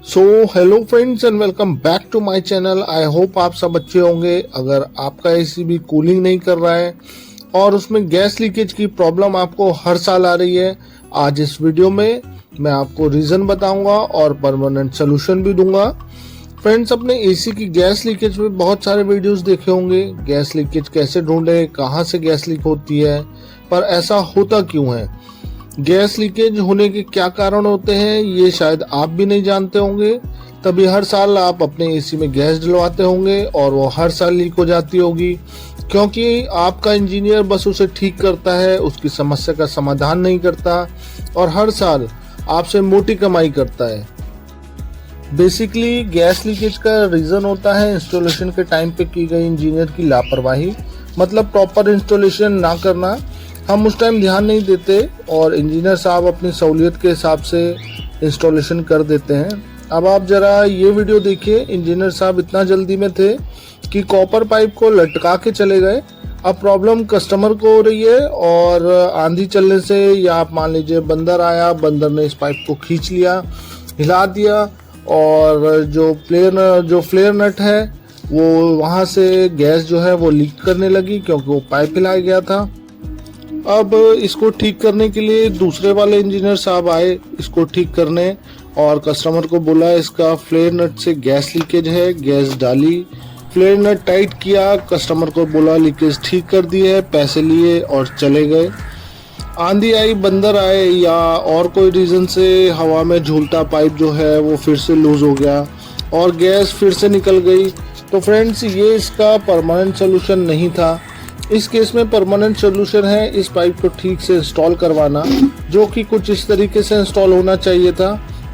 So hello friends and welcome back to my channel. I hope आप सब अच्छे होंगे। अगर आपका एसी भी कूलिंग नहीं कर रहा है और उसमें गैस लीकेज की प्रॉब्लम आपको हर साल आ रही है, आज इस वीडियो में मैं आपको रीज़न बताऊंगा और परमानेंट सोल्यूशन भी दूंगा। फ्रेंड्स, अपने एसी की गैस लीकेज में बहुत सारे वीडियोस देखे होंगे। गैस लीकेज कैसे ढूंढें, कहाँ से गैस लीक होती है, पर ऐसा होता क्यों है, गैस लीकेज होने के क्या कारण होते हैं, ये शायद आप भी नहीं जानते होंगे। तभी हर साल आप अपने एसी में गैस डलवाते होंगे और वो हर साल लीक हो जाती होगी, क्योंकि आपका इंजीनियर बस उसे ठीक करता है, उसकी समस्या का समाधान नहीं करता और हर साल आपसे मोटी कमाई करता है। बेसिकली गैस लीकेज का रीज़न होता है इंस्टॉलेशन के टाइम पे की गई इंजीनियर की लापरवाही, मतलब प्रॉपर इंस्टॉलेशन ना करना। हम उस टाइम ध्यान नहीं देते और इंजीनियर साहब अपनी सहूलियत के हिसाब से इंस्टॉलेशन कर देते हैं। अब आप ज़रा ये वीडियो देखिए। इंजीनियर साहब इतना जल्दी में थे कि कॉपर पाइप को लटका के चले गए। अब प्रॉब्लम कस्टमर को हो रही है और आंधी चलने से, या आप मान लीजिए बंदर आया, बंदर ने इस पाइप को खींच लिया, हिला दिया और जो फ्लेयर नट है वो वहाँ से गैस जो है वो लीक करने लगी, क्योंकि वो पाइप हिलाया गया था। अब इसको ठीक करने के लिए दूसरे वाले इंजीनियर साहब आए इसको ठीक करने, और कस्टमर को बोला इसका फ्लेयर नट से गैस लीकेज है। गैस डाली, फ्लेयर नट टाइट किया, कस्टमर को बोला लीकेज ठीक कर दी है, पैसे लिए और चले गए। आंधी आई, बंदर आए, या और कोई रीज़न से हवा में झूलता पाइप जो है वो फिर से लूज हो गया और गैस फिर से निकल गई। तो फ्रेंड्स, ये इसका परमानेंट सोल्यूशन नहीं था। इस केस में परमानेंट सोल्यूशन है इस पाइप को ठीक से इंस्टॉल करवाना, जो कि कुछ इस तरीके से इंस्टॉल होना चाहिए था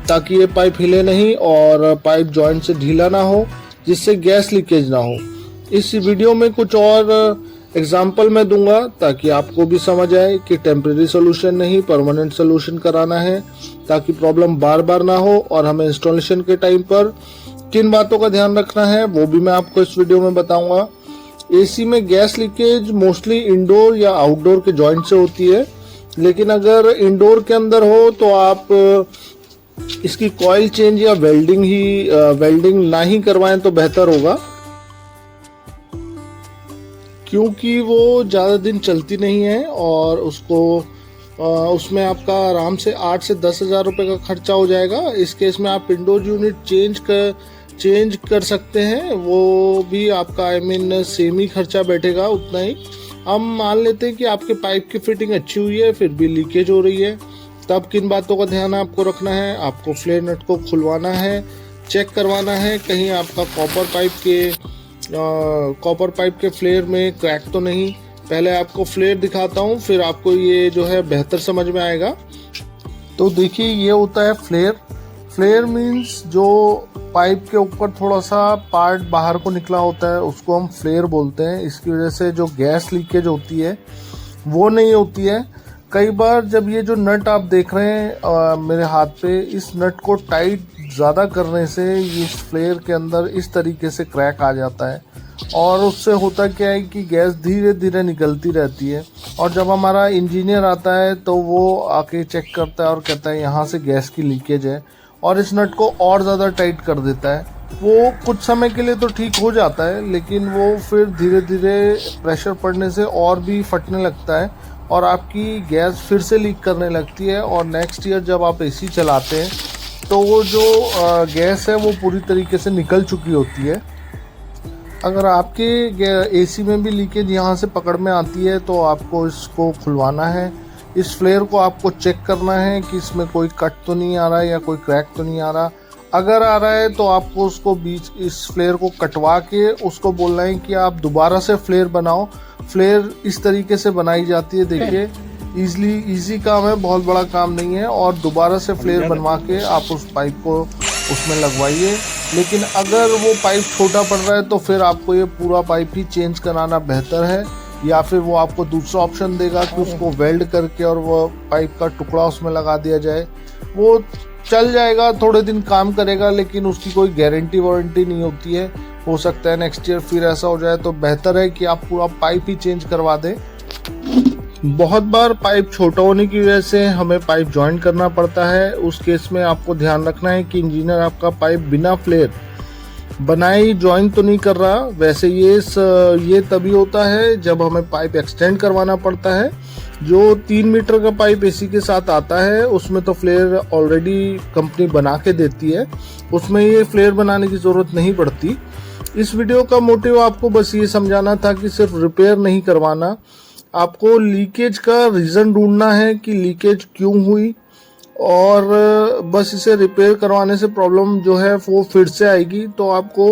ताकि ये पाइप हिले नहीं और पाइप जॉइंट से ढीला ना हो, जिससे गैस लीकेज ना हो। इस वीडियो में कुछ और एग्जाम्पल मैं दूंगा ताकि आपको भी समझ आए कि टेम्परेरी सोल्यूशन नहीं, परमानेंट सोल्यूशन कराना है, ताकि प्रॉब्लम बार बार ना हो। और हमें इंस्टॉलेशन के टाइम पर किन बातों का ध्यान रखना है वो भी मैं आपको इस वीडियो में बताऊंगा। एसी में गैस लीकेज मोस्टली इंडोर या आउटडोर के जॉइंट से होती है, लेकिन अगर इंडोर के अंदर हो तो आप इसकी कॉइल चेंज या वेल्डिंग ना ही करवाएं तो बेहतर होगा, क्योंकि वो ज़्यादा दिन चलती नहीं है और उसमें आपका आराम से 8 से 10 हज़ार रुपये का खर्चा हो जाएगा। इस केस में आप इंडोर यूनिट चेंज कर सकते हैं, वो भी आपका सेम ही खर्चा बैठेगा, उतना ही। हम मान लेते हैं कि आपके पाइप की फिटिंग अच्छी हुई है, फिर भी लीकेज हो रही है, तब किन बातों का ध्यान आपको रखना है। आपको फ्लेयर नट को खुलवाना है, चेक करवाना है कहीं आपका कॉपर पाइप के फ्लेयर में क्रैक तो नहीं। पहले आपको फ्लेयर दिखाता हूँ, फिर आपको ये जो है बेहतर समझ में आएगा। तो देखिए, ये होता है फ्लेयर मीन्स जो पाइप के ऊपर थोड़ा सा पार्ट बाहर को निकला होता है, उसको हम फ्लेयर बोलते हैं। इसकी वजह से जो गैस लीकेज होती है वो नहीं होती है। कई बार जब ये जो नट आप देख रहे हैं मेरे हाथ पे, इस नट को टाइट ज़्यादा करने से इस फ्लेयर के अंदर इस तरीके से क्रैक आ जाता है, और उससे होता क्या है कि गैस धीरे धीरे निकलती रहती है। और जब हमारा इंजीनियर आता है तो वो आके चेक करता है और कहता है यहाँ से गैस की लीकेज है, और इस नट को और ज़्यादा टाइट कर देता है। वो कुछ समय के लिए तो ठीक हो जाता है, लेकिन वो फिर धीरे धीरे प्रेशर पड़ने से और भी फटने लगता है और आपकी गैस फिर से लीक करने लगती है। और नेक्स्ट ईयर जब आप एसी चलाते हैं तो वो जो गैस है वो पूरी तरीके से निकल चुकी होती है। अगर आपके एसी में भी लीकेज यहाँ से पकड़ में आती है तो आपको इसको खुलवाना है। इस फ्लेयर को आपको चेक करना है कि इसमें कोई कट तो नहीं आ रहा है या कोई क्रैक तो नहीं आ रहा। अगर आ रहा है तो आपको उसको इस फ्लेयर को कटवा के उसको बोलना है कि आप दोबारा से फ्लेयर बनाओ। फ्लेयर इस तरीके से बनाई जाती है, देखिए इजी काम है, बहुत बड़ा काम नहीं है। और दोबारा से फ्लेयर बनवा के आप उस पाइप को उसमें लगवाइए। लेकिन अगर वो पाइप छोटा पड़ रहा है तो फिर आपको ये पूरा पाइप ही चेंज कराना बेहतर है, या फिर वो आपको दूसरा ऑप्शन देगा कि उसको वेल्ड करके और वो पाइप का टुकड़ा उसमें लगा दिया जाए। वो चल जाएगा, थोड़े दिन काम करेगा, लेकिन उसकी कोई गारंटी वारंटी नहीं होती है। हो सकता है नेक्स्ट ईयर फिर ऐसा हो जाए, तो बेहतर है कि आप पूरा पाइप ही चेंज करवा दें। बहुत बार पाइप छोटा होने की वजह से हमें पाइप ज्वाइन करना पड़ता है। उस केस में आपको ध्यान रखना है कि इंजीनियर आपका पाइप बिना फ्लेयर बनाए ज्वाइन तो नहीं कर रहा। वैसे ये तभी होता है जब हमें पाइप एक्सटेंड करवाना पड़ता है। जो 3 मीटर का पाइप एसी के साथ आता है उसमें तो फ्लेयर ऑलरेडी कंपनी बना के देती है, उसमें ये फ्लेयर बनाने की ज़रूरत नहीं पड़ती। इस वीडियो का मोटिव आपको बस ये समझाना था कि सिर्फ रिपेयर नहीं करवाना, आपको लीकेज का रीज़न ढूंढना है कि लीकेज क्यों हुई, और बस इसे रिपेयर करवाने से प्रॉब्लम जो है वो फिर से आएगी। तो आपको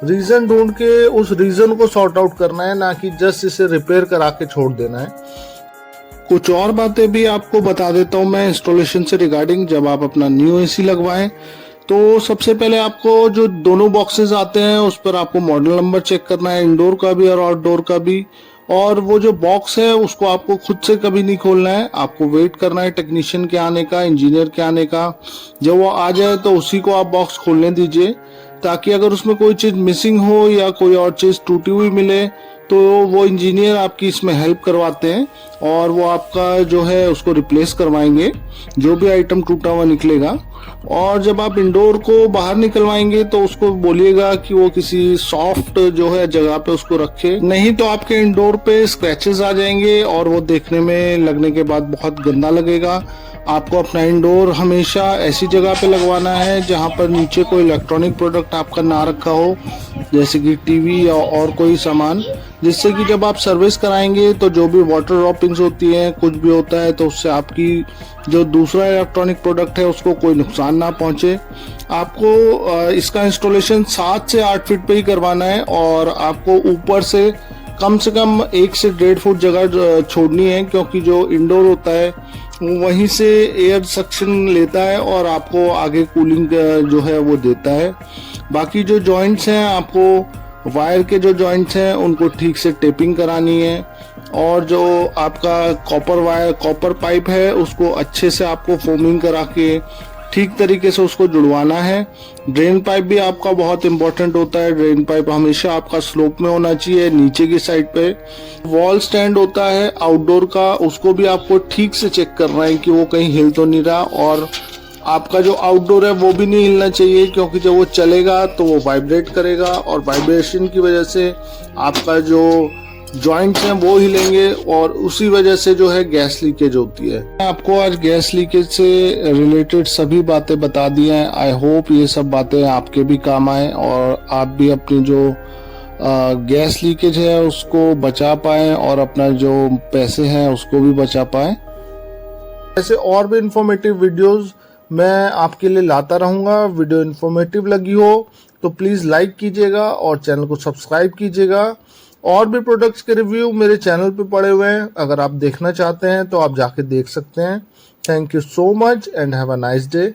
रीज़न ढूंढ के उस रीज़न को सॉर्ट आउट करना है, ना कि जस्ट इसे रिपेयर करा के छोड़ देना है। कुछ और बातें भी आपको बता देता हूँ मैं इंस्टॉलेशन से रिगार्डिंग। जब आप अपना न्यू एसी लगवाएं तो सबसे पहले आपको जो दोनों बॉक्सेस आते हैं उस पर आपको मॉडल नंबर चेक करना है, इंडोर का भी और आउटडोर का भी। और वो जो बॉक्स है उसको आपको खुद से कभी नहीं खोलना है, आपको वेट करना है टेक्नीशियन के आने का, इंजीनियर के आने का। जब वो आ जाए तो उसी को आप बॉक्स खोलने दीजिए, ताकि अगर उसमें कोई चीज़ मिसिंग हो या कोई और चीज़ टूटी हुई मिले तो वो इंजीनियर आपकी इसमें हेल्प करवाते हैं और वो आपका जो है उसको रिप्लेस करवाएंगे, जो भी आइटम टूटा हुआ निकलेगा। और जब आप इंडोर को बाहर निकलवाएंगे तो उसको बोलिएगा कि वो किसी सॉफ्ट जो है जगह पे उसको रखे, नहीं तो आपके इंडोर पे स्क्रैचेस आ जाएंगे और वो देखने में लगने के बाद बहुत गंदा लगेगा। आपको अपना इंडोर हमेशा ऐसी जगह पे लगवाना है जहाँ पर नीचे कोई इलेक्ट्रॉनिक प्रोडक्ट आपका ना रखा हो, जैसे कि टीवी या और कोई सामान, जिससे कि जब आप सर्विस कराएंगे तो जो भी वाटर ड्रॉपिंग्स होती हैं, कुछ भी होता है, तो उससे आपकी जो दूसरा इलेक्ट्रॉनिक प्रोडक्ट है उसको कोई नुकसान ना पहुंचे। आपको इसका इंस्टॉलेशन 7 से 8 फीट पे ही करवाना है और आपको ऊपर से कम 1 से 1.5 फुट जगह छोड़नी है, क्योंकि जो इंडोर होता है वहीं से एयर सक्शन लेता है और आपको आगे कूलिंग जो है वो देता है। बाकी जो जॉइंट्स हैं, आपको वायर के जो जॉइंट्स हैं उनको ठीक से टेपिंग करानी है, और जो आपका कॉपर पाइप है उसको अच्छे से आपको फोमिंग करा के ठीक तरीके से उसको जुड़वाना है। ड्रेन पाइप भी आपका बहुत इंपॉर्टेंट होता है। ड्रेन पाइप हमेशा आपका स्लोप में होना चाहिए, नीचे की साइड पे। वॉल स्टैंड होता है आउटडोर का, उसको भी आपको ठीक से चेक करना है कि वो कहीं हिल तो नहीं रहा, और आपका जो आउटडोर है वो भी नहीं हिलना चाहिए, क्योंकि जब वो चलेगा तो वो वाइब्रेट करेगा और वाइब्रेशन की वजह से आपका जो जॉइंट्स हैं वो हिलेंगे और उसी वजह से जो है गैस लीकेज होती है। आपको आज गैस लीकेज से रिलेटेड सभी बातें बता दी हैं। आई होप ये सब बातें आपके भी काम आए और आप भी अपनी जो गैस लीकेज है उसको बचा पाएं और अपना जो पैसे हैं उसको भी बचा पाएं। ऐसे और भी इंफॉर्मेटिव वीडियोस मैं आपके लिए लाता रहूँगा। वीडियो इन्फॉर्मेटिव लगी हो तो प्लीज़ लाइक कीजिएगा और चैनल को सब्सक्राइब कीजिएगा। और भी प्रोडक्ट्स के रिव्यू मेरे चैनल पे पड़े हुए हैं, अगर आप देखना चाहते हैं तो आप जाके देख सकते हैं। Thank you so much and have a nice day.